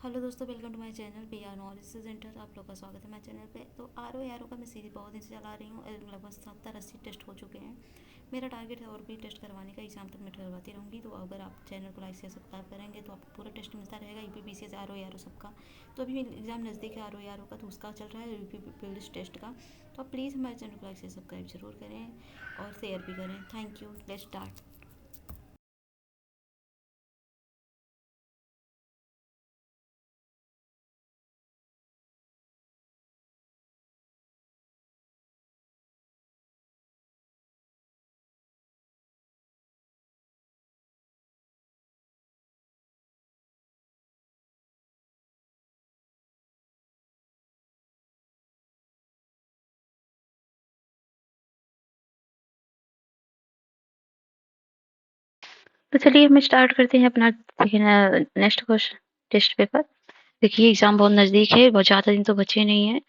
Hello दोस्तों, welcome to my channel PR knowledge centre. आप लोग का स्वागत है मेरे चैनल पे। तो आर का मैं सीरीज बहुत दिन से चला रही हूँ। लगभग 70-80 टेस्ट हो चुके हैं। मेरा टारगेट है और भी टेस्ट करवाने का। एग्जाम तक मैं करवाती रहूँगी। तो अगर आप चैनल को लाइक से सब्सक्राइब करेंगे तो आपको पूरा टेस्ट मिलता रहेगा। UPPCS RO सबका। तो अभी एग्जाम नज़दीक है RO का, तो उसका चल रहा है UP पुलिस टेस्ट का। तो आप प्लीज़ हमारे चैनल को लाइक से सब्सक्राइब जरूर करें और शेयर भी करें। Thank you. Let's start. तो चलिए हम स्टार्ट करते हैं अपना नेक्स्ट क्वेश्चन टेस्ट पेपर। देखिए एग्जाम बहुत नज़दीक है, बहुत ज़्यादा दिन तो बचे नहीं हैं।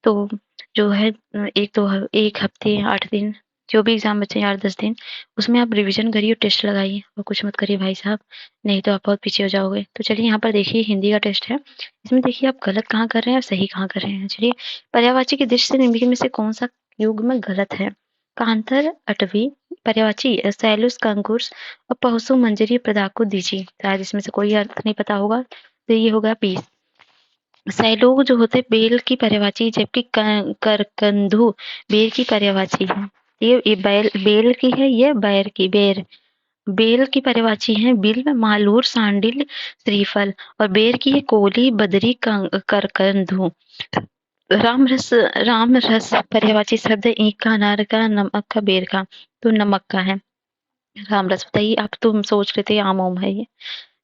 तो जो है एक हफ्ते 8 दिन जो भी एग्जाम बचे हैं 8-10 दिन, उसमें आप रिवीजन करिए, टेस्ट लगाइए और कुछ मत करिए भाई साहब, नहीं तो आप बहुत पीछे हो जाओगे। तो चलिए यहाँ पर देखिए हिंदी का टेस्ट है। इसमें देखिए आप गलत कहाँ कर रहे हैं और सही कहाँ कर रहे हैं। चलिए, पर्यायवाची की दृष्टि से निम्नलिखित में से कौन सा युग्म गलत है? कांतर अटवी, पर्यायवाची सैलुस कंकूर्स और पहुसु मंजरी पदाको दीजिए। शायद इसमें से कोई अर्थ नहीं पता होगा, तो ये होगा पीस। सैलोग जो होते हैं बेल की पर्यायवाची, जबकि करकंदू बेर की पर्यायवाची है। ये बेल की है, ये बेल की पर्यायवाची है बिल, मालूर, सांडिल, श्रीफल। और बेर की है कोली, बदरी, करकंदू। राम रस पर्यायवाची शब्द ईख का, अनार का, नमक का, बेर का। तो नमक का है राम रस। बताइए, आप तो सोच रहे थे आम ओम है ये।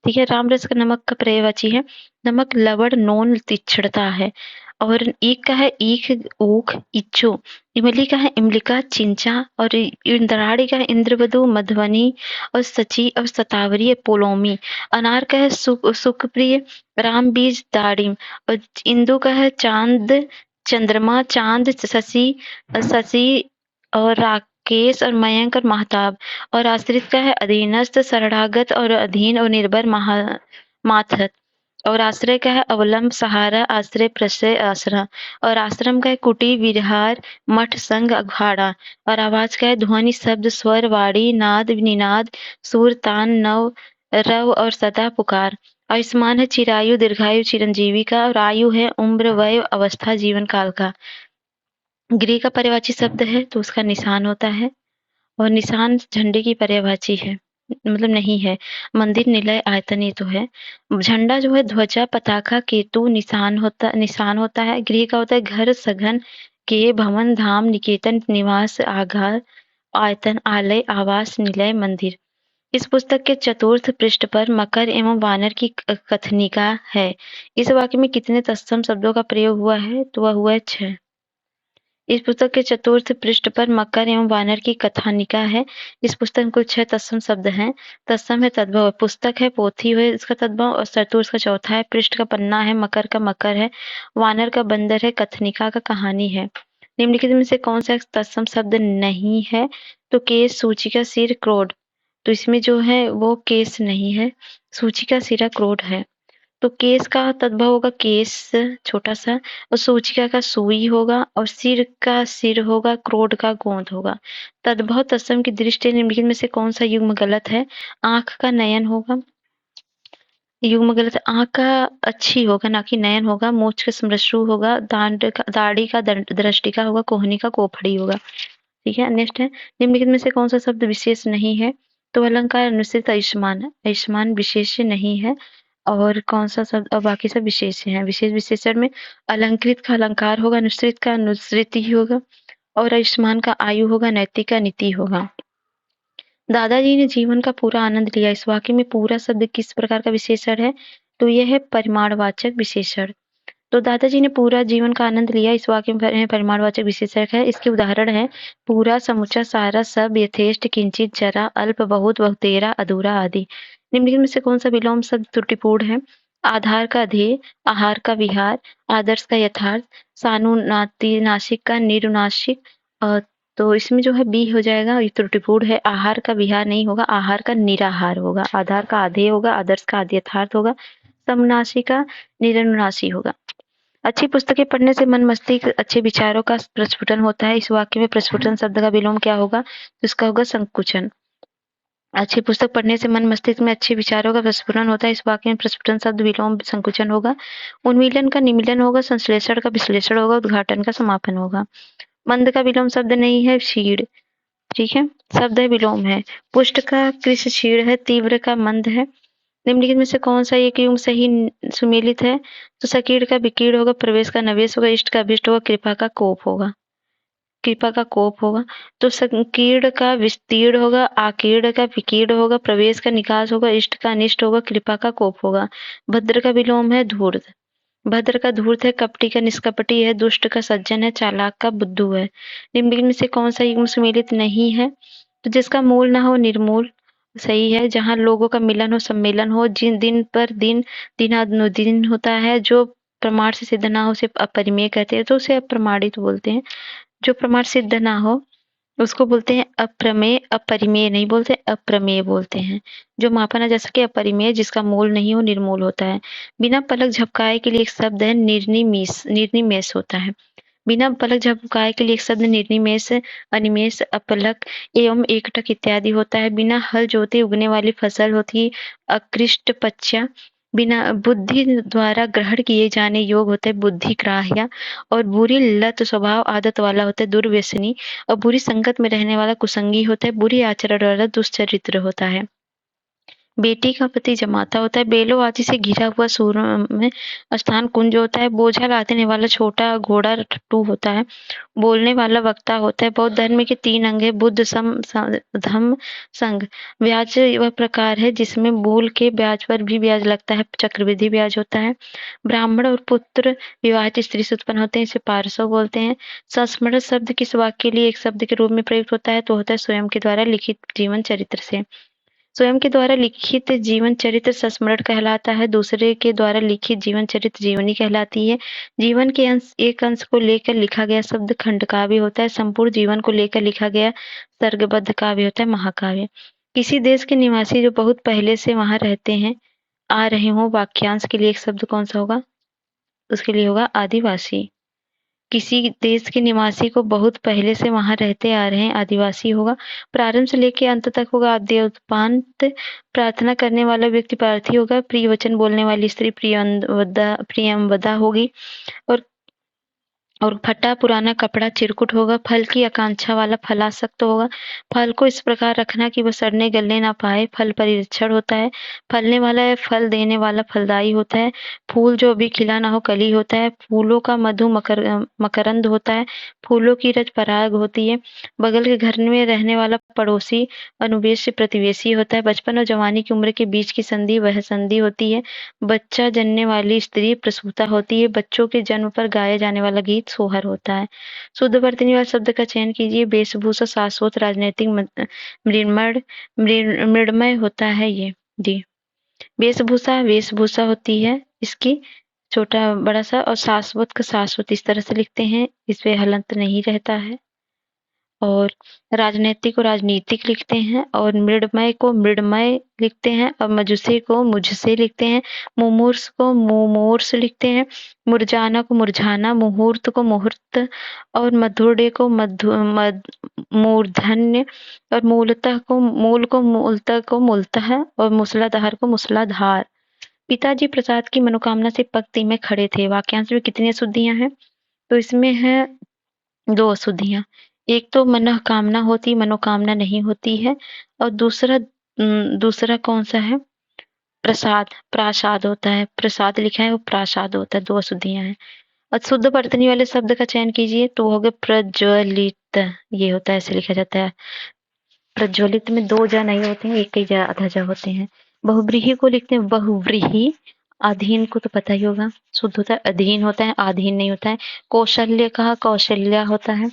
ठीक है, राम रस का नमक का पर्यायवाची है नमक, लवण, नोन, तिक्षणता है। और ईख का है ईख, ऊख, इच्छु। इमली का है इमलिका, चिंचा। और इंद्राणी का है इंद्रवधु, मधुबनी और सची और सतावरी, पोलोमी। अनार का है सुखप्रिय, राम बीज, दाड़िम। और इंदु का है चांद, चंद्रमा, चांद, शशि, शशि और राकेश और मयंक और महताब। और आश्रित का है अधीनस्थ, शरणागत और अधीन और निर्भर, माथत। और आश्रय का है अवलंब, सहारा, आश्रय, प्रश्रय, आसरा। और आश्रम का है कुटी, विहार, मठ, संघ, अखाड़ा। और आवाज का है ध्वनि, शब्द, स्वर, वाणी, नाद, निनाद, सुर, तान, नव, रव और सदा, पुकार। आयुष्मान है चिरायु, दीर्घायु, चिरंजीवी का। और आयु है उम्र, वय, अवस्था, जीवन काल का। गृह का पर्यायवाची शब्द है तो उसका निशान होता है, और निशान झंडे की पर्यायवाची है, मतलब नहीं है। मंदिर, निलय, आयतन ये तो है। झंडा जो है ध्वजा, पताका, केतु निशान होता है। गृह का होता है घर, सघन, के, भवन, धाम, निकेतन, निवास, आगार, आयतन, आलय, आवास, निलय, मंदिर। इस पुस्तक के चतुर्थ पृष्ठ पर मकर एवं वानर की कथनिका है। इस वाक्य में कितने तत्सम शब्दों का प्रयोग हुआ है? तो वह हुआ है 6। इस पुस्तक के चतुर्थ पृष्ठ पर मकर एवं वानर की कथानिका है। इस पुस्तक में कुल 6 तत्सम शब्द हैं। तत्सम है तद्भव, पुस्तक है, पोथी है इसका तद्भव, और चतुर्थ का चौथा है, पृष्ठ का पन्ना है, मकर का मकर है, वानर का बंदर है, कथनिका का कहानी है। निम्नलिखित में से कौन सा तत्सम शब्द नहीं है? तो केस, सूची का सिर, क्रोध। तो इसमें जो है वो केस नहीं है, सूची का सिरा क्रोध है। तो केस का तद्भव होगा केस, छोटा सा, और सूचिका का सुई होगा, और सिर का सिर होगा, क्रोध का गोंद होगा। तद्भव तत्सम की दृष्टि निम्नलिखित में से कौन सा युग्म गलत है? आंख का नयन होगा, युग्म गलत है। आंख का अच्छी होगा, ना कि नयन होगा। मोक्ष का स्मृशु होगा, दाढ़ी का दृष्टिका होगा, कोहनी का कोफड़ी होगा। ठीक है, नेक्स्ट है, निम्नलिखित में से कौन सा शब्द विशेष नहीं है? तो अलंकार, अनुस्यूत, आयुष्मान। आयुष्मान विशेष्य नहीं है। और कौन सा शब्द, और बाकी सब विशेष्य हैं। विशेष विशेषण में अलंकृत का अलंकार होगा, अनुसृत का अनुसृति होगा, और आयुष्मान का आयु होगा, नैतिक का नीति होगा। दादाजी ने जीवन का पूरा आनंद लिया, इस वाक्य में पूरा शब्द किस प्रकार का विशेषण है? तो यह है परिमाणवाचक विशेषण। तो दादाजी ने पूरा जीवन का आनंद लिया, इस वाक्य में परिमाणवाचक विशेषक है। इसके उदाहरण है पूरा, समूचा, सारा, सब, यथेष्ट, किंचित, जरा, अल्प, बहुत, बहुतेरा, अधूरा आदि। निम्नलिखित में से कौन सा विलोम शब्द त्रुटिपूर्ण है? आधार का अधेय, आहार का विहार, आदर्श का यथार्थ, सानुनासिक का निरुनासिक। तो इसमें जो है बी हो जाएगा, ये त्रुटिपूर्ण है। आहार का विहार नहीं होगा, आहार का निराहार होगा। आधार का आधेय होगा, आदर्श का यथार्थ होगा, समनासी का निरनुनासी होगा। अच्छी पुस्तकें पढ़ने से मन मस्तिष्क अच्छे विचारों का प्रस्फुटन होता है। इस वाक्य में प्रस्फुटन शब्द का विलोम क्या होगा? तो इसका होगा संकुचन। अच्छी पुस्तक पढ़ने से मन मस्तिष्क में अच्छे विचारों का प्रस्फुटन होता है। इस वाक्य में प्रस्फुटन शब्द विलोम संकुचन होगा। उन्मीलन का निमीलन होगा। संश्लेषण का विश्लेषण होगा। उद्घाटन का समापन होगा। मंद का विलोम शब्द नहीं है, क्षीण। ठीक है, शब्द है विलोम है। पुष्ट का कृष क्षीण है। तीव्र का मंद है। निम्नलिखित में से कौन सा एक युग्म सही सुमेलित है? तो सकीर्ण का विकीर्ण होगा। प्रवेश का नवेश होगा। इष्ट का अभिष्ट होगा। कृपा का कोप होगा। कृपा का कोप होगा। तो संकीर्ण का विस्तीर्ण होगा। आकीर्ण का विकीर्ण होगा। प्रवेश का निकास होगा। इष्ट का अनिष्ट होगा। कृपा का कोप होगा। भद्र का विलोम है धूर्त। भद्र का धूर्त है। कपटी का निष्कपटी है। दुष्ट का सज्जन है। चालाक का बुद्धू है। निम्नलिखित में से कौन सा युग्म सुमेलित नहीं है? तो जिसका मूल ना हो निर्मूल सही है। जहाँ लोगों का मिलन हो, सम्मेलन हो, जिन दिन पर दिन दिनानुदिन होता है, जो प्रमाण से सिद्ध ना हो उसे अपरिमेय कहते हैं, तो उसे अप्रमाणित बोलते हैं। जो प्रमाण सिद्ध ना हो उसको बोलते हैं अप्रमेय। अपरिमेय नहीं बोलते, अप्रमेय बोलते हैं। जो मापा ना जा सके अपरिमेय, जिसका मूल नहीं हो निर्मूल होता है। बिना पलक झपकाए के लिए एक शब्द है निर्निमेष। निर्निमेष होता है। बिना पलक झपकाए के लिए एक शब्द निर्निमेष, अनिमेष, अपलक एवं एकटक इत्यादि होता है। बिना हल जोते उगने वाली फसल होती है अकृष्ट पच्चा। बिना बुद्धि द्वारा ग्रहण किए जाने योग होता है बुद्धिग्राह्य। और बुरी लत स्वभाव आदत वाला होता है दुर्व्यसनी। और बुरी संगत में रहने वाला कुसंगी होता है। बुरी आचरण वाला दुष्चरित्र होता है। बेटी का पति जमाता होता है। बेलों आदि से घिरा हुआ सूर में स्थान कुंज होता है। बोझा लादने वाला छोटा घोड़ा टट्टू होता है। बोलने वाला वक्ता होता है। बौद्ध धर्म के 3 अंग है बुद्ध, सम, धम्म, संघ। ब्याज वह प्रकार है जिसमें मूल के ब्याज पर भी ब्याज लगता है। चक्रवृद्धि ब्याज होता है। ब्राह्मण और पुत्र विवाहित स्त्री से उत्पन्न होते हैं। इसे पारसव बोलते हैं। संस्मरण शब्द किस वाक्य के लिए एक शब्द के रूप में प्रयुक्त होता है? तो होता है स्वयं के द्वारा लिखित जीवन चरित्र से। स्वयं के द्वारा लिखित जीवन चरित्र संस्मरण कहलाता है। दूसरे के द्वारा लिखित जीवन चरित्र जीवनी कहलाती है। जीवन के एक अंश को लेकर लिखा गया शब्द खंड काव्य होता है। संपूर्ण जीवन को लेकर लिखा गया सर्गबद्ध काव्य होता है महाकाव्य। किसी देश के निवासी जो बहुत पहले से वहां रहते हैं, आ रहे हों, वाक्यांश के लिए एक शब्द कौन सा होगा? उसके लिए होगा आदिवासी। किसी देश के निवासी को बहुत पहले से वहां रहते आ रहे हैं, आदिवासी होगा। प्रारंभ से लेकर अंत तक होगा आद्योपांत। प्रार्थना करने वाला व्यक्ति प्रार्थी होगा। प्रिय वचन बोलने वाली स्त्री प्रियंवदा होगी। और फटा पुराना कपड़ा चिरकुट होगा। फल की आकांक्षा वाला फलासक्त होगा। फल को इस प्रकार रखना कि वह सड़ने गलने ना पाए। फल परिरक्षण होता है। फलने वाला है, फल देने वाला फलदायी होता है। फूल जो अभी खिला ना हो कली होता है। फूलों का मधु मकरंद होता है। फूलों की रज पराग होती है। बगल के घर में रहने वाला पड़ोसी अनुवेश प्रतिवेशी होता है। बचपन और जवानी की उम्र के बीच की संधि वह संधि होती है। बच्चा जनने वाली स्त्री प्रसूता होती है। बच्चों के जन्म पर गाया जाने वाला गीत सोहर होता है। शुद्ध वर्तनी शब्द का चयन कीजिए। वेशभूषा शाश्वत राजनीतिक मृण्मय होता है ये जी। वेशभूषा होती है इसकी छोटा बड़ा सा, और शाश्वत का शाश्वत इस तरह से लिखते हैं, इस पे हलंत नहीं रहता है। और राजनैतिक को राजनीतिक लिखते हैं। और मृण्मय को मृण्मय लिखते हैं। और मजुसे को मुझसे लिखते हैं। मुमूर्ष को मुमूर्ष लिखते हैं। मुरझाना को मुरझाना। मुहूर्त को मुहूर्त। और मधुरे को मूर्धन्य। और मूलतः को मूलतः को मूलतः। और मूसलाधार को मूसलाधार। पिताजी प्रसाद की मनोकामना से पंक्ति में खड़े थे। वाक्यांश में कितनी अशुद्धियां हैं? तो इसमें है 2 अशुद्धियां। एक तो मनोकामना होती, मनोकामना नहीं होती है। और दूसरा कौन सा है? प्रसाद, प्रासाद होता है। प्रसाद लिखा है वो प्रासाद होता है। 2 अशुद्धियां हैं। और शुद्ध वर्तनी वाले शब्द का चयन कीजिए। तो हो गए प्रज्वलित, ये होता है, ऐसे लिखा जाता है। प्रज्वलित में 2 जा नहीं होते हैं, एक ही जा आधा जा होते हैं। बहुव्रीहि को लिखते हैं बहुव्रीहि। अधीन को तो पता ही होगा, शुद्ध होता है अधीन होता है, आधीन नहीं होता है। कौशल्य का कौशल्या होता है।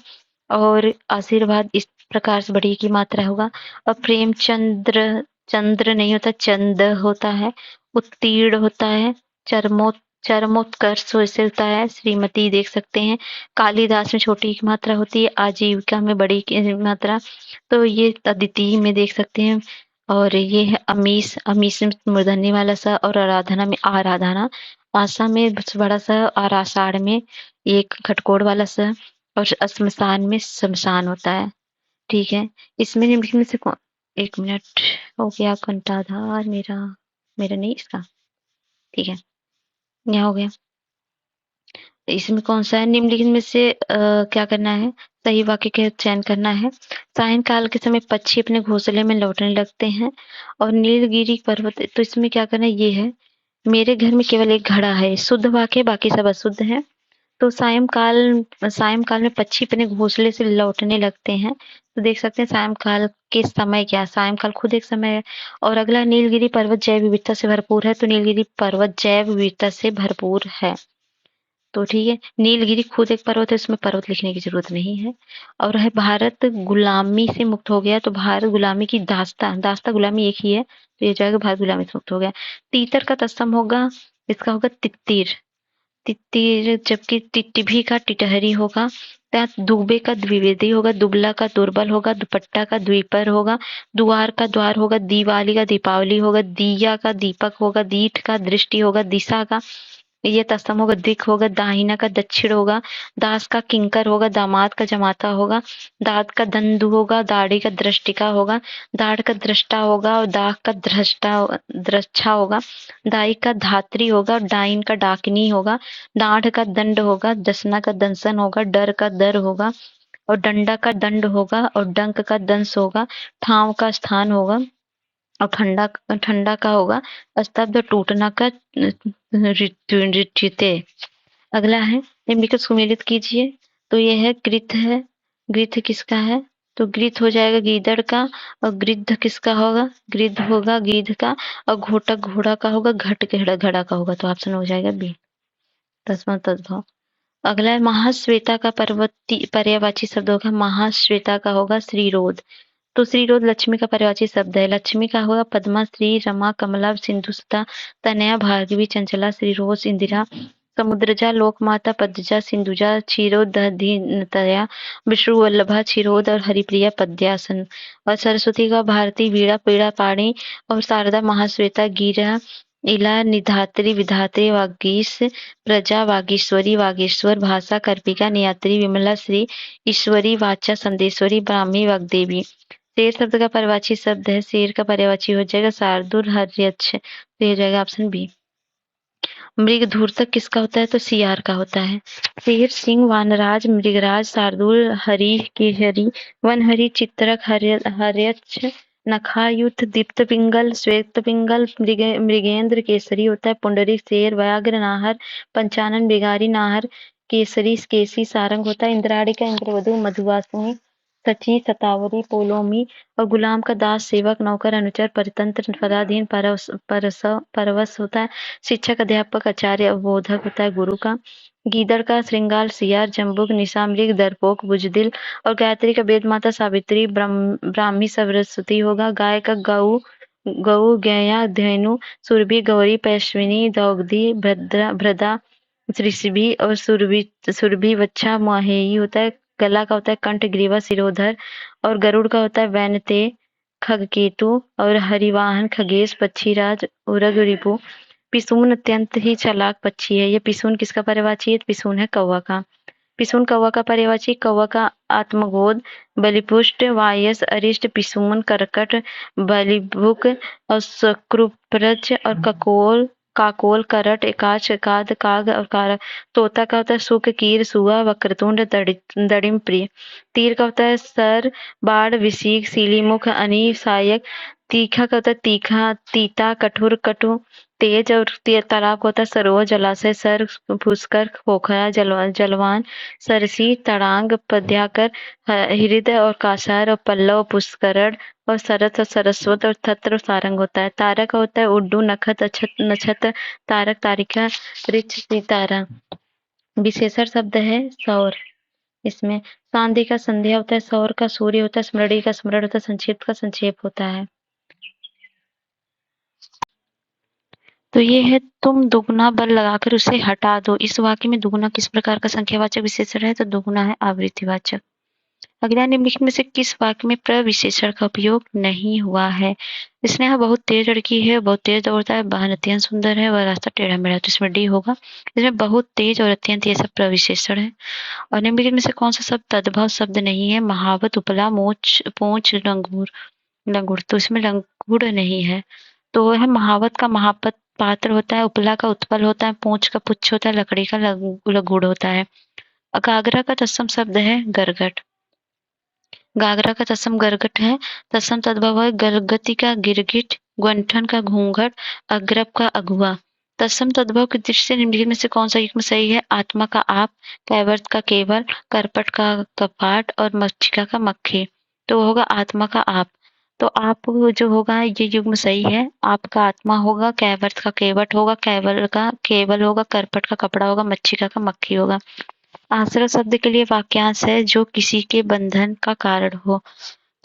और आशीर्वाद इस प्रकार से बड़ी की मात्रा होगा। और प्रेमचंद्र, चंद्र नहीं होता, चंद होता है। उत्तीर्ण होता है। चरमोत्कर्ष वैसे होता है। श्रीमती देख सकते हैं। कालिदास में छोटी की मात्रा होती है। आजीविका में बड़ी की मात्रा। तो ये अदिति में देख सकते हैं। और ये है अमीश, अमीश में मूर्धन्य वाला स, और आराधना में आराधना, आशा में बड़ा सा, और आषाढ़ में एक खटकोड़ वाला स, और श्मशान में शमशान होता है। ठीक है, इसमें निम्नलिखित में से कौन, एक मिनट, हो गया कंठाधार मेरा, मेरा नहीं इसका, ठीक है, यहाँ हो गया। इसमें कौन सा है, निम्नलिखित में से क्या करना है, सही वाक्य का चयन करना है। सायंकाल के समय पक्षी अपने घोंसले में लौटने लगते हैं, और नीलगिरी पर्वत, तो इसमें क्या करना है, ये है, मेरे घर में केवल एक घड़ा है, शुद्ध वाक्य, बाकी सब अशुद्ध है। तो सायंकाल में पक्षी अपने घोंसले से लौटने लगते हैं, तो देख सकते हैं सायंकाल के समय क्या, सायंकाल खुद एक समय है। और अगला, नीलगिरी पर्वत जैव विविधता से भरपूर है, तो नीलगिरी पर्वत जैव विविधता से भरपूर है। तो ठीक है, नीलगिरी खुद एक पर्वत है, उसमें पर्वत लिखने की जरूरत नहीं है। और है, भारत गुलामी से मुक्त हो गया, तो भारत गुलामी की दास्ता, दास्ता गुलामी एक ही है, तो ये जाएगा भारत गुलामी से मुक्त हो गया। तीतर का तत्सम होगा, इसका होगा तित्तिर, तित्तिर, जबकि टिटभी का टिटहरी होगा। दुबे का द्विवेदी होगा, दुबला का दुर्बल होगा, दुपट्टा का द्विपर होगा, द्वार का द्वार होगा, दीवाली का दीपावली होगा, दिया का दीपक होगा, दीठ का दृष्टि होगा, दिशा का ये तत्सम होगा, दिक होगा, दाहिना का दक्षिण होगा, दास का किंकर होगा, दामाद का जमाता होगा, दाद का दंडु होगा, दाढ़ी का दृष्टिका होगा, दाढ़ का दृष्टा होगा, और दाग का द्रच्छा होगा, दाई का धात्री होगा, डाइन का डाकिनी होगा, डाढ़ का दंड होगा, दसना का दंसन होगा, डर का दर होगा, और डंडा का दंड होगा, और डंक का दंस होगा, ठाव का स्थान होगा, और ठंडा ठंडा का होगा, स्तब्ध टूटना का ऋचिते। अगला है, निम्नलिखित सुमेलित कीजिए, तो ये है गृथ है, गृथ किसका है, तो गृथ हो जाएगा गीदड़ का, और गृद्ध किसका होगा, गृद्ध होगा गीध का, और घोटक घोड़ा का होगा, घट घड़ा का होगा, तो ऑप्शन हो जाएगा बी, तस्मा तद्भव। अगला है, महाश्वेता का पर्यायवाची शब्द होगा, महाश्वेता का होगा श्रीरोध, तो श्रीरोध लक्ष्मी का पर्यायवाची शब्द है, लक्ष्मी का होगा पद्मा, श्री, रमा, कमला, सिंधुसुता, तनया, भार्गवी, चंचला, श्रीरोज, इंदिरा, समुद्रजा, लोकमाता, पद्मजा, सिंधुजा, क्षीरोदधिनतया, विष्णुवल्लभा, क्षीरोद, और हरिप्रिया, पद्यासन। और सरस्वती का भारती, वीणा, पीड़ा, पाणी, और शारदा, महाश्वेता, गिरा, इला, निधात्री, विधात्री, वागीश, प्रजा, वागीश्वरी, वागेश्वर, भाषा, कर्पिका, नियात्री, विमला, श्री, ईश्वरी, वाचा, संदेश्वरी, ब्राह्मी, वाग्देवी। शेर शब्द का पर्यायवाची शब्द है, शेर का पर्यायवाची हो जाएगा शार्दुल, हर्यक्ष, तो ये जाएगा ऑप्शन बी। मृग धूर्तक किसका होता है, तो सियार का होता है। शेर, सिंह, वानराज, मृगराज, शार्दूल, हरि, केहरी, वनहरि, चित्रक, हर्यक्ष, नखायुत, दीप्त पिंगल, श्वेत पिंगल, मृगेंद्र, केसरी होता है। पुंडरीक, शेर, व्याघ्र, नाहर, पंचानन, बिगारी, नाहर, केसरी, केसी, सारंग होता है। इंद्राणिका, इंद्रवधु, मधुवासिनी, सची, सतावरी, पोलोमी, और गुलाम का दास, सेवक, नौकर, अनुचर, परितंत्र, पराधीन, परवश होता है। शिक्षक, अध्यापक, आचार्य, अवबोधक होता है गुरु का। गीदड़ का श्रृंगार, सियार, जम्बुक, निशामृग, दरपोक, बुजदिल, और गायत्री का वेद माता, सावित्री, ब्राह्मी, सरस्वती होगा। गाय का गऊ, गऊ, गया, धेनु, सुरभि, गौरी, पैश्विनी, दौग्धी, भ्रदा, ऋषभि, और सुरभि, वच्छा, माहेई होता है। गला का होता है कंठ, ग्रीवा, सिरोधर, और गरुड़ का होता है वैनते, खगकेतु, और हरिवाहन, खगेश, पक्षीराज, उरग, रिपु। पिसून अत्यंत ही चालाक पक्षी है, ये पिसून किसका पर्यायवाची है, पिसून है कौवा का। पिसून कौवा का पर्यायवाची, कौवा का आत्मगोद, बलिपुष्ट, वायस, अरिष्ट, पिसून, करकट, बलिभुक, और शक्रुप्रच, और ककोल, काकोल, करट, एकाच, एकाद, काग, और कारक। तोता का होता है सुक, कीर, सुआ, वक्रतुंड, दड़िम प्रिय। तीर का होता है सर, बाढ़, विशीक, सीलीमुख, अनी, सहायक। तीखा का होता है तीखा, तीता, कठोर, कटु, तेज, और तालाब का होता है सरोवर, जलाशय, सर, पुष्कर, पोखरा, जलवान, सरसी, तड़ांग, पद्याकर, हृदय, और कासार, और पल्लव, पुष्करण, और सरस, और सरस्वत, और छत्र, और सारंग होता है। तारा का होता है उड्डू, नखत, नक्षत्र, तारक, तारिका, ऋक्ष, सितारा। विशेषण शब्द है सौर, इसमें सांध्य का संध्या होता है, सौर का सूर्य होता है, स्मरणी का स्मरण होता है, संक्षेप का संक्षेप होता है। तो ये है, तुम दुगना बल लगाकर उसे हटा दो। इस वाक्य में दुगना किस प्रकार का संख्यावाचक विशेषण है, तो दुगना है आवृत्तिवाचक। अगला निम्नलिखित में से किस वाक्य में प्रविशेषण का उपयोग नहीं हुआ है? स्नेहा बहुत तेज लड़की है, बहुत तेज दौड़ता है, बहन अत्यंत सुंदर है, वह रास्ता टेढ़ा मेढ़ा, तो इसमें डी होगा। इसमें बहुत तेज और अत्यंत ये सब प्रविशेषण है। और निम्नलिखित में से कौन सा शब्द तद्भव शब्द नहीं है? महावत, उपला, मोच, पोंछ, लंगूर, लंगूर, तो इसमें लंगूर नहीं है। तो वह महावत का महापत पात्र होता है, उपला का उत्पल होता है, पोंछ का पुच्छ होता है, लकड़ी का लघुड़ होता है। गागरा का तत्सम शब्द है गरगट। गागरा का तत्सम गरगट है। तत्सम तद्भव है गलगति का गिरगिट, ग्वंठन का घूंघट, अग्रप का अगुआ। तत्सम तद्भव की दृष्टि से निम्नलिखित में से कौन सा युग्म सही है? आत्मा का आप, कैवर्त का केवल, करपट का कपाट और मक्षिका का मक्खी। तो होगा आत्मा का आप। तो आप जो होगा ये युग्म सही है। आपका आत्मा होगा, कैवर्त का केवट होगा, कैवल का केवल होगा, करपट का कपड़ा होगा, मक्षिका का मक्खी होगा। आश्रय शब्द के लिए वाक्यांश है जो किसी के बंधन का कारण हो।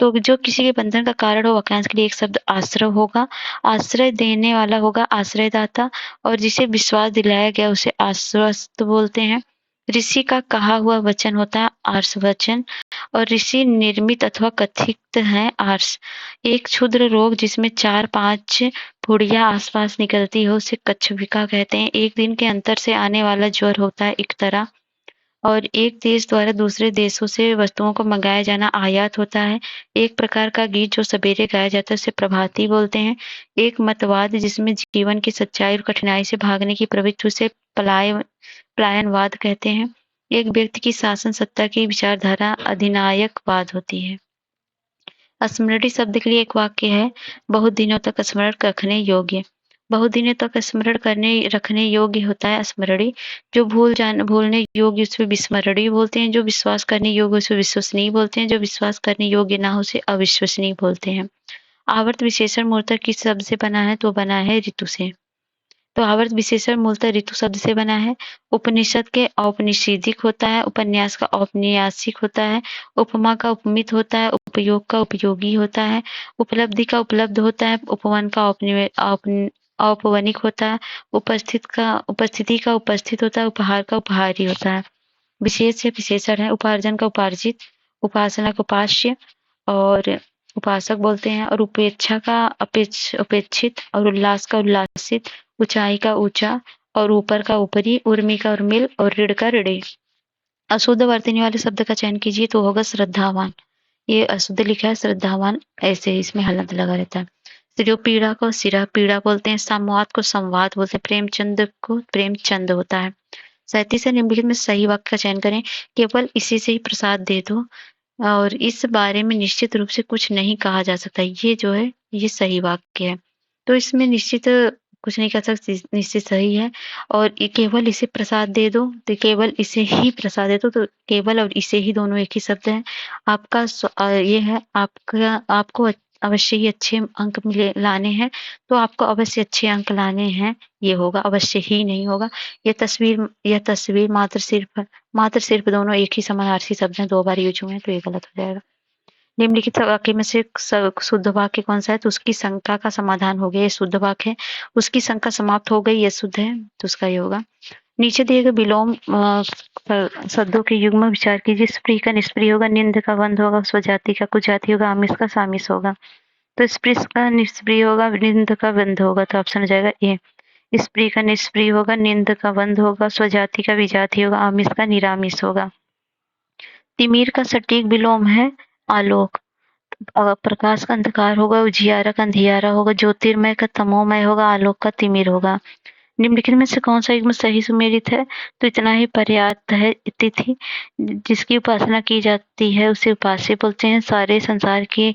तो जो किसी के बंधन का कारण हो वाक्यांश के लिए एक शब्द आश्रय होगा। आश्रय देने वाला होगा आश्रयदाता, और जिसे विश्वास दिलाया गया उसे आश्वस्त बोलते हैं। ऋषि का कहा हुआ वचन होता है आर्ष वचन, और ऋषि निर्मित अथवा कथित है आर्ष। एक क्षुद्र रोग जिसमें 4-5 पुड़िया आसपास निकलती हो उसे कच्छविका कहते हैं। एक दिन के अंतर से आने वाला ज्वर होता है इकतरा, और एक देश द्वारा दूसरे देशों से वस्तुओं को मंगाया जाना आयात होता है। एक प्रकार का गीत जो सवेरे गाया जाता है उसे प्रभाती बोलते हैं। एक मतवाद जिसमें जीवन की सच्चाई और कठिनाई से भागने की प्रवृत्ति उसे पलायनवाद कहते हैं। एक व्यक्ति की शासन सत्ता की विचारधारा अधिनायकवाद होती है। स्मृति शब्द के लिए एक वाक्य है, बहुत दिनों तक स्मरण रखने योग्य। बहुत दिनों तक स्मरण करने रखने योग्य होता है स्मरणीय। जो भूलने योग्य उसे विस्मरणीय बोलते हैं। जो विश्वास करने योग्य उसे विश्वसनीय बोलते हैं। जो विश्वास करने योग्य ना हो उसे अविश्वसनीय बोलते हैं। आवर्त विशेषण मूलतः किस शब्द से बना है? तो बना है ऋतु से। तो आवर्त विशेषण मूलतः ऋतु शब्द से बना है। उपनिषद के औपनिषदिक होता है, उपन्यास का औपन्यासिक होता है, उपमा का उपमित होता है, उपयोग का उपयोगी होता है, उपलब्धि का उपलब्ध होता है, उपवन का औपवनिक होता है, उपस्थिति का उपस्थित होता है, उपहार का उपहारी होता है। विशेष या विशेषण है, उपार्जन का उपार्जित, उपासना का उपास्य और उपासक बोलते हैं, और उपेक्षा का उपेक्षित, और उल्लास का उल्लासित, ऊंचाई का ऊंचा और ऊपर का ऊपरी, उर्मी का उर्मिल और ऋण का ऋणी। अशुद्ध वर्तनी वाले शब्द का चयन कीजिए तो होगा श्रद्धावान। ये अशुद्ध लिखा है श्रद्धावान, ऐसे इसमें हलंत लगा रहता है। सिरो पीड़ा को सिरा पीड़ा बोलते हैं, संवाद को संवाद बोलते हैं, प्रेमचंद को प्रेमचंद होता है। 37 से निम्नलिखित में सही वाक्य का चयन करें। केवल इसी से ही प्रसाद दे दो और इस बारे में निश्चित रूप से कुछ नहीं कहा जा सकता। ये जो है ये सही वाक्य है। तो इसमें निश्चित कुछ नहीं कह सकते, निश्चित सही है। और ये केवल इसे प्रसाद दे दो, तो केवल इसे ही प्रसाद दे दो, तो केवल और इसे ही दोनों एक ही शब्द है। आपका ये है आपको अवश्य ही अच्छे अंक लाने हैं, तो आपको अवश्य अच्छे अंक लाने हैं, ये होगा, अवश्य ही नहीं होगा। यह तस्वीर मात्र सिर्फ दोनों एक ही समानार्थी शब्द हैं, 2 बार यूज हुए हैं, तो ये गलत हो जाएगा। निम्नलिखित वाक्य में से शुद्ध वाक्य कौन सा है? तो उसकी शंका का समाधान हो गया, ये शुद्ध वाक्य है। उसकी शंका समाप्त हो गई, ये शुद्ध है, तो उसका ये होगा। नीचे दिए गए विलोम शब्दों के युग्म विचार कीजिए। स्प्री का निष्प्रिय होगा, निंद का बंध होगा, स्वजाति का कुजाति होगा, आमिष का सामिस होगा। तो स्प्रिस का निष्प्रिय होगा, निंद का बंध होगा, तो ऑप्शन हो जाएगा ए। स्प्री का निष्प्रिय होगा, निंद का बंध होगा, स्वजाति का विजाति होगा, आमिष का निरामिष होगा। तिमिर का सटीक विलोम है आलोक। प्रकाश का अंधकार होगा, उजियारा का अंधियारा होगा, ज्योतिर्मय का तमोमय होगा, आलोक का तिमिर होगा। निम्नलिखित में से कौन सा युग्म सही सुमेलित है? तो इतना ही पर्याप्त है। तिथि जिसकी उपासना की जाती है उसे उपास्य बोलते हैं। सारे संसार के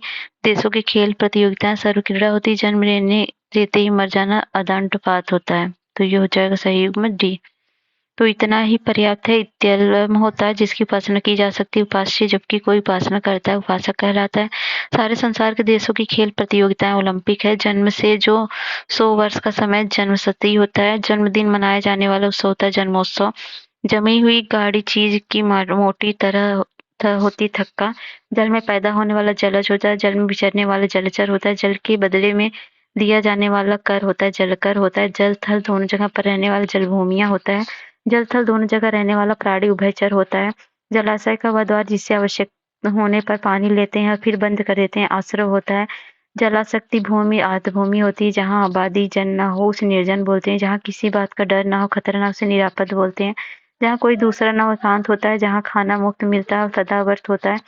देशों की खेल प्रतियोगिताएं सर्व क्रीड़ा होती है। जन्म लेते ही मर जाना अदंडपात होता है, तो ये हो जाएगा सही युग्म डी। तो इतना ही पर्याप्त है। इत्यलम होता है जिसकी उपासना की जा सकती है, उपास्य जबकि कोई उपासना करता है उपासक कहलाता है। सारे संसार के देशों की खेल प्रतियोगिताएं ओलंपिक है। जन्म से जो 100 वर्ष का समय जन्मशती होता है। जन्मदिन मनाया जाने वाला उत्सव होता है जन्मोत्सव। जमी हुई गाढ़ी चीज की मोटी तरह होती थक्का। जल में पैदा होने वाला जलज होता है। जल में विचरने वाला जलचर होता है। जल के बदले में दिया जाने वाला कर होता है जलकर होता है। जल थल दोनों जगह पर रहने वाला जलभूमिया होता है। जल थल दोनों जगह रहने वाला प्राणी उभयचर होता है। जलाशय का वह द्वार जिससे होने पर पानी लेते हैं और फिर बंद कर देते हैं, आश्रव होता है। जलाशक्ति भूमि आर्द्र होती है, जहाँ आबादी जन ना हो उसे निर्जन बोलते हैं, जहाँ किसी बात का डर ना हो, खतरा ना हो उसे निरापद बोलते हैं, जहाँ कोई दूसरा ना हो शांत होता है, जहाँ खाना मुफ्त मिलता है और सदावर्त होता है,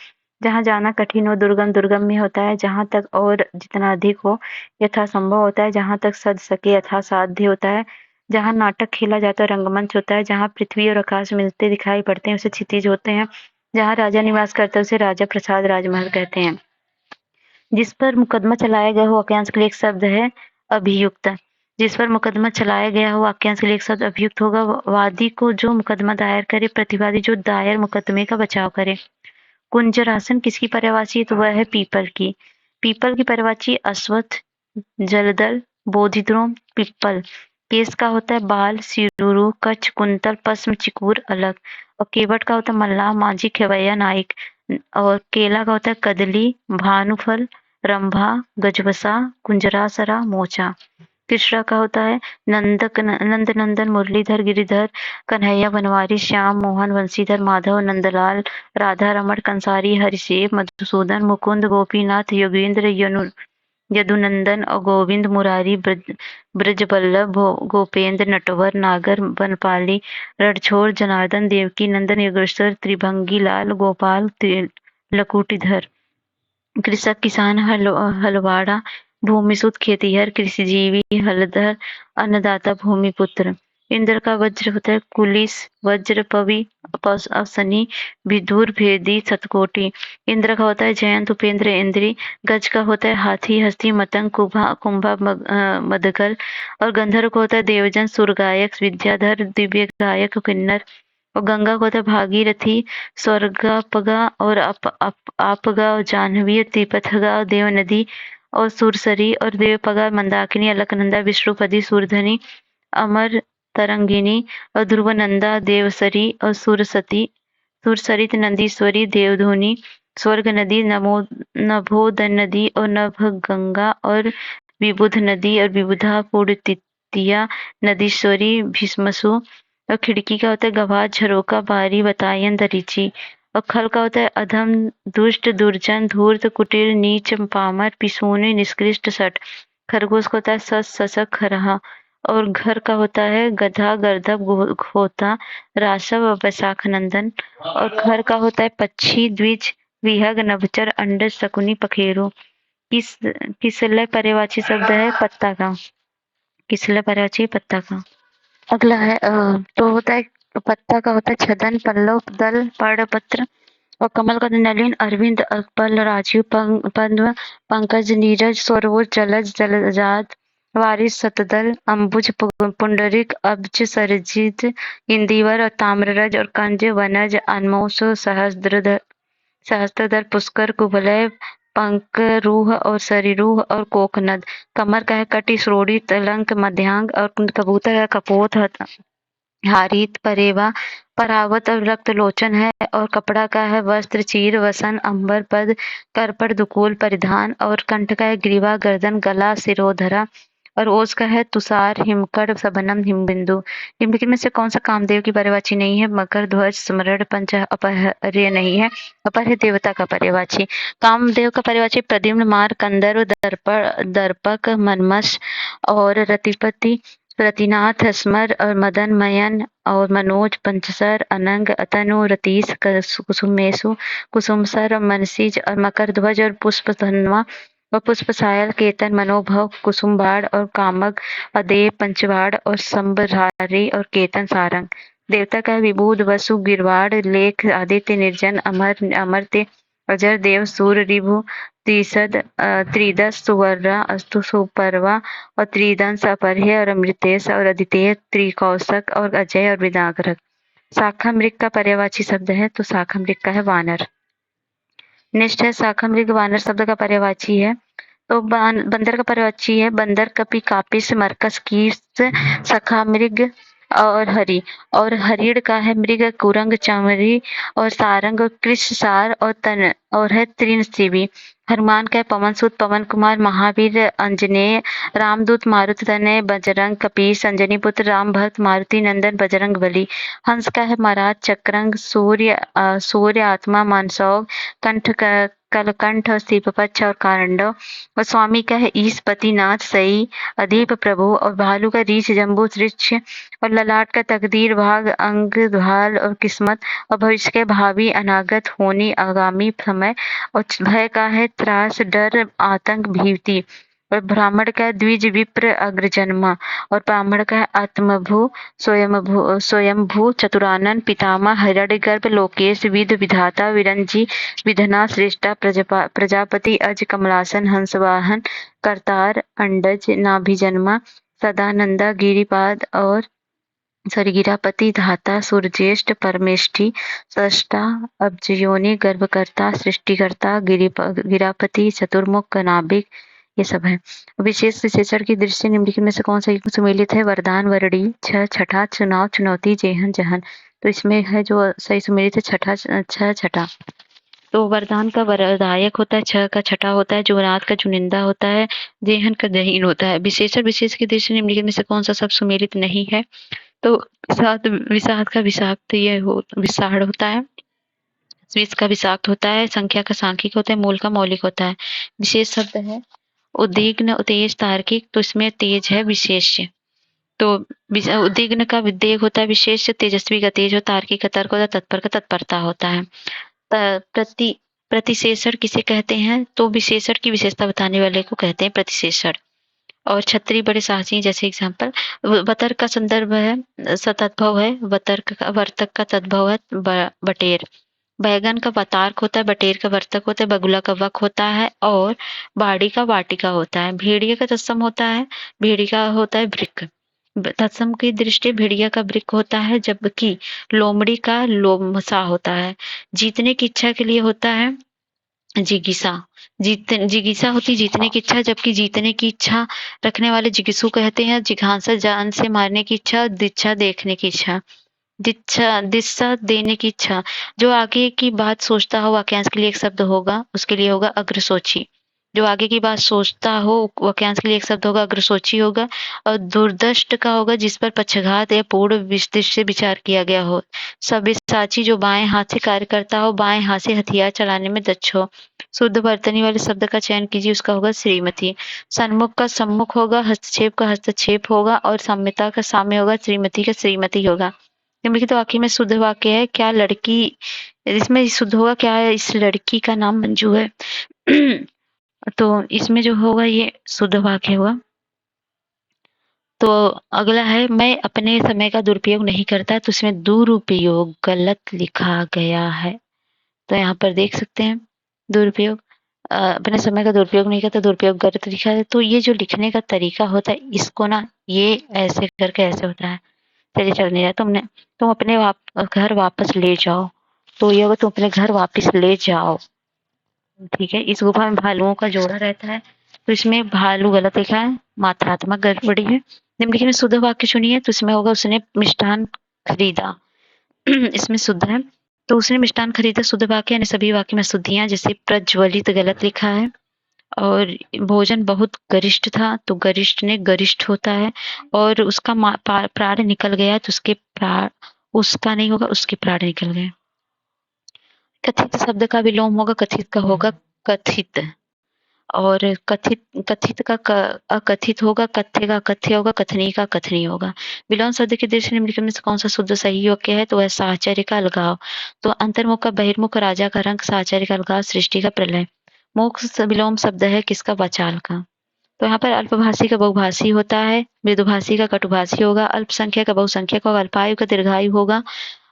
जहाँ जाना कठिन हो दुर्गम में होता है, जहाँ तक और जितना अधिक हो यथासंभव होता है, जहाँ तक सध सके यथासाध्य होता है, जहाँ नाटक खेला जाता है रंगमंच होता है, जहाँ पृथ्वी और आकाश मिलते दिखाई पड़ते हैं उसे क्षितिज होते हैं, जहाँ राजा निवास करता है उसे राजा प्रसाद राजमहल कहते हैं। जिस पर मुकदमा चलाया गया हो वाक्यांश के लिए एक शब्द है अभियुक्त। जिस पर मुकदमा चलाया गया हो वाक्यांश के लिए एक शब्द अभियुक्त होगा। वादी को जो मुकदमा दायर करे, प्रतिवादी जो दायर मुकदमे का बचाव करे। कुंजरासन किसकी पर्यायवाची है? तो वह है पीपल की। पीपल की पर्यायवाची अश्वत्थ, जलदल, बोधिद्रोण, पिप्पल। केस का होता है बाल, सिरुरु, कच्छ, कुंतल, पश्म, चिकूर, अलग। और केवट का होता है मल्लाह, माझी, खेवैया, नाइक। और केला का होता है कदली, भानुफल, रंभा, गजबसा, कुंजरासरा, मोचा। कृष्णा का होता है नंद नंदन, मुरलीधर, गिरिधर, कन्हैया, बनवारी, श्याम, मोहन, बंशीधर, माधव, नंदलाल, राधा रमण, कंसारी, हरिसेव, मधुसूदन, मुकुंद, गोपीनाथ, योगेंद्र, यदुनंदन और गोविंद, मुरारी, ब्रजबल्लभ, गोपेंद्र, नटवर, नागर, बनपाली, रणछोड़, जनार्दन, देवकी नंदन, योगेश्वर, त्रिभंगी लाल, गोपाल, लकुटीधर। कृषक किसान, हलवाड़ा, भूमिसुत, खेतिहर, कृषिजीवी, हलधर, अन्नदाता, भूमिपुत्र। इंद्र का वज्र होता है कुलिस, वज्र, पवि, अवसनी, विदुर, भेदी, सतकोटि। इंद्र का होता है जयंत, उपेंद्र, इंद्री। गज का होता है हाथी, हस्ती, मतंग, कुंभा, मदगल। और गंधर्व का होता है देवजन, सुरगायक, विद्याधर, दिव्य गायक, किन्नर। और गंगा को होता है भागीरथी, स्वर्गापगा और आपगा और जाह्नवी, तिपथगा और देव नदी और सुरसरी और देवपगा, मंदाकिनी, अलकनंदा, विष्णुपदी, सूरधनी, अमर तरंगिनी और ध्रुवनंदा, देवसरी और सुरसरित, नंदीश्वरी, देवधुनी, स्वर्ग नदी, नभोदन नदी और नभगंगा और विबुध नदी और विबुधा, पुड़तिया, नदीश्वरी, भीष्मसु। और खिड़की का होता है गवाह, झरोका, बारी, बतायन, दरीची। और खल का होता है अधम, दुष्ट, दुर्जन, धूर्त, कुटिल, नीच, पामर, पिसूनी, निष्कृष्ट, सठ। खरगोश का होता है सस, ससक, खरहा। और घर का होता है गधा, गर्दभ, घोता, राशव और वैशाख नंदन। और घर का होता है पक्षी, द्विज, विहग, नभचर, अंडज, शकुनी, पखेरु। किसलय पर्यायवाची शब्द है पत्ता का। किसलय पर्यायवाची पत्ता का। अगला है तो होता है पत्ता का होता है छदन, पल्लव, दल, पर्णपत्र। और कमल का नलिन, अरविंद, पल, राजीव, पद्म, पंकज, नीरज, सरोज, जलज, जलजात, वारिस, शतदल, अंबुज, पुंडरिक, अब्ज, सरजित, इंदिवर और ताम्ररज और कंज, वनज, अनमोस, सहस्त्रधर, पुष्कर, कुवलय, पंकरूह और सरिरूह और कोकनद। कमर का है कटी, श्रोणी, तलंक, मध्यांग। और कबूतर का कपोत, हारित, परेवा, परावत और रक्त लोचन है। और कपड़ा का है वस्त्र, चीर, वसन, अंबर, पद, करपट, दुकूल, परिधान। और कंठ का है ग्रीवा, गर्दन, गला, सिरोधरा। और ओस का है तुषार, हिमकड़, सबनम, हिमबिंदु। निम्नलिखित में से कौन सा कामदेव की पर्यायवाची नहीं है? मकर ध्वज, स्मरण, पंच अपहर्य नहीं है। अपहर्य देवता का पर्यायवाची। कामदेव का पर्यायवाची प्रद्युम्न, मार, कंदर्व, दर्पक, मनमस और रतिपति, रतिनाथ, स्मर और मदन, मयन और मनोज, पंचसर, अनंग, अतनु, रतीश, कुसुमेशु, कुसुमसर और मनसीज। और मकर ध्वज और पुष्पधन्वा और पुष्पसायल, केतन, मनोभव, कुसुमबाड़ और कामक, अदेय, पंचवाड़ और संबरहारी और केतन, सारंग। देवता का विबुध, वसु, गिरवाड़, लेख, आदित्य, निर्जन, अमर्त्य, अजर, देव, सूर्य, रिभु, त्रिदश, सुवर्णा, अस्तु, सुपर्वा और त्रिदंश, अपरह्य और अमृतेश और अदितेय, त्रिकौशक और अजय और विदाग्रक। शाखा मृग का पर्यायवाची शब्द है तो शाखा मृग का है वानर। नेक्स्ट है शाखा मृग वानर शब्द का पर्यायवाची है तो बंदर का पर्यायवाची है बंदर, कपि, कापिस, मरकस, कीस, सखा मृग और हरि। और हरिण का है मृग, कुरंग, चमरी और सारंग, कृष, सार और तन और है तृणसेवी। हनुमान कह पवन सुत पवन कुमार, महावीर अंजनेय, रामदूत मारुत तनय, बजरंग कपीस, अंजनी पुत्र राम भक्त, मारुति नंदन बजरंग बली। हंस कह महाराज चक्रंग, सूर्य आत्मा मानसौग, कलकंठ सीपपच्छ और कारंडव। और स्वामी कह ईशपति नाथ सई, अधीप प्रभु। और भालू का रीछ जम्बू वृक्ष, और ललाट का तकदीर भाग, अंग ढाल और किस्मत। और भविष्य के भावी अनागत होनी आगामी समय। और भय का है त्रास डर आतंक भीति। और ब्राह्मण का द्विज विप्र अग्रजन्मा। और ब्राह्मण का आत्मभू स्वयंभू चतुरानन पितामह, हिरण्यगर्भ लोकेश विद विधाता, विरंजी विधना श्रेष्ठा, प्रजापति अज कमलासन, हंसवाहन करतार अंडज नाभिजन्मा, सदानंदा गिरिपाद और गिरापति धाता, सूर्यज्येष्ठ परमेष्ठी, सृष्टा अब्जयोनि गर्भकर्ता, सृष्टिकर्ता, गिरापति चतुर्मुख नाभिक। ये सब है। विशेष विशेषण की दृष्टि से निम्नलिखित में से कौन सा एक सुमेलित है? वरदान, वरडी, छठा, चुनाव, चुनौती, जेहन, जहन। तो इसमें है जो सही सुमेलित है छठा। तो वरदान का वरदायक होता है, छ का छठा होता है, जुगनाथ का चुनिंदा होता है, जेहन का जहीन होता है। विशेषण विशेष की दृष्टि से निम्नलिखित में से कौन सा सब सुमेलित नहीं है? तो विषाद का विषाक्त विषाड़ होता है, स्विच का विषाक्त होता है, संख्या का सांख्यिक होता है, मूल का मौलिक होता है। विशेष शब्द है उद्विग्न, तेज, तार्किक। तो इसमें तेज है विशेष्य। तो उद्विग्न का विद्वेग होता है विशेष्य, तेजस्वी का तेज हो, तार्किक का तर्क होता है, तत्पर का तत्परता होता है। प्रतिशेषण किसे कहते हैं? तो विशेषण की विशेषता बताने वाले को कहते हैं प्रतिशेषण। और छत्री बड़े साहसी, जैसे एग्जाम्पल वतर्क का संदर्भ है सतद्भव है, वर्तक का तद्भव है बटेर। बैगन का वतार्क होता है, बटेर का वर्तक होता है, बगुला का वक होता है और बाड़ी का वाटिका होता है। भेड़िया का तत्सम होता है, भेड़ी का होता है वृक्क। तत्सम की दृष्टि भेड़िया का वृक्क होता है, जबकि लोमड़ी का लोमसा होता है। जीतने की इच्छा के लिए होता है जिगीसा। जिगीसा होती जीतने की इच्छा, जबकि जीतने की इच्छा रखने वाले जिगिसु कहते हैं। जिघांसा जान से मारने की इच्छा, दिच्छा देखने की इच्छा, दिशा देने की इच्छा। जो आगे की बात सोचता हो वाक्यांश के लिए एक शब्द होगा, उसके लिए होगा अग्रसोची। जो आगे की बात सोचता हो वाक्यांश के लिए एक शब्द होगा अग्रसोची होगा। और दुर्दष्ट का होगा जिस पर पक्षघात या पूर्ण दृष्टि से विचार किया गया हो। सब्यसाची जो बाएं हाथ से कार्य करता हो, बाएं हाथ से हथियार चलाने में दक्ष हो। शुद्ध वर्तनी वाले शब्द का चयन कीजिए, उसका होगा श्रीमती। सन्मुख का सम्मुख होगा, हस्तक्षेप का हस्तक्षेप होगा और साम्यता का साम्य होगा, श्रीमती का श्रीमती होगा। निम्नलिखित वाक्य में शुद्ध वाक्य है, क्या लड़की, इसमें शुद्ध होगा क्या इस लड़की का नाम मंजू है? तो इसमें जो होगा ये शुद्ध वाक्य होगा। तो अगला है मैं अपने समय का दुरुपयोग नहीं करता, तो इसमें दुरुपयोग गलत लिखा गया है। तो यहाँ पर देख सकते हैं दुरुपयोग, अपने समय का दुरुपयोग नहीं करता, दुरुपयोग गलत लिखा है। तो ये जो लिखने का तरीका होता है इसको ना ये ऐसे करके ऐसे होता है। चलिए चल नहीं रहा, तुम अपने घर वापस ले जाओ। तो ये होगा तुम अपने घर वापस ले जाओ। ठीक है। इस गुफा में भालुओं का जोड़ा रहता है, तो इसमें भालू गलत लिखा है, मात्रात्मक गड़बड़ी है। निम्नलिखित में शुद्ध वाक्य चुनिए, तो इसमें होगा उसने मिष्ठान खरीदा। इसमें शुद्ध है, तो उसने मिष्ठान खरीदा शुद्ध वाक्य, यानी सभी वाक्य में शुद्धियां। जैसे प्रज्वलित गलत लिखा है, और भोजन बहुत गरिष्ठ था, तो गरिष्ठ ने गरिष्ठ होता है। और उसका प्राण निकल गया, तो उसका नहीं होगा, उसके प्राण निकल गए। कथित शब्द का विलोम होगा, कथित का होगा कथित। और कथित का अकथित होगा, कथ्य का अकथ्य होगा, कथनी का कथनी होगा। विलोम शब्द की दृष्टि निम्नलिखित में से कौन सा शुद्ध सही वाक्य है? तो वह साहचर्य का अलगाव। तो अंतर्मुख का बहिर्मुख, राजा का रंग, साहचर्य का अलगाव, सृष्टि का प्रलय। मोक्ष विलोम शब्द है किसका? वाचाल का। तो यहाँ पर अल्पभाषी का बहुभाषी होता है, मृदुभाषी का कटुभाषी होगा, अल्पसंख्यक का बहुसंख्यक होगा, अल्पायु का दीर्घायु होगा,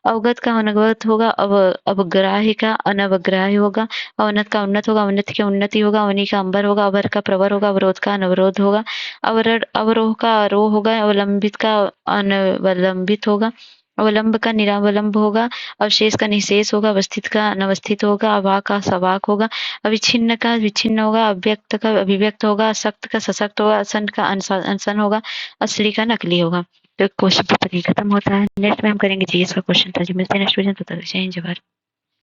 अवगत का अनवगत होगा, अवग्राह्य का अनवग्राह्य होगा, अवनत का उन्नत होगा, अवनति का उन्नति होगा, अवनी का अंबर होगा, अवर का प्रवर होगा, अवरोध का अनवरोध होगा, अवरोह का आरोह होगा, अवलंबित का अनवलंबित होगा, अवलंब का निरावलंब होगा, अवशेष का निशेष होगा, अवस्थित का अनवस्थित होगा, अवाक का सवाक होगा, अविच्छिन्न का विच्छिन्न होगा, अव्यक्त का अभिव्यक्त होगा, असक्त का सशक्त होगा, असन का अनसन होगा, असली का नकली होगा। तो क्वेश्चन पेपर ही खत्म होता है। नेक्स्ट में हम करेंगे जीएस का क्वेश्चन था। जो मिलते हैं नेक्स्ट वीडियो में, तब तक जय हिंद जय भारत।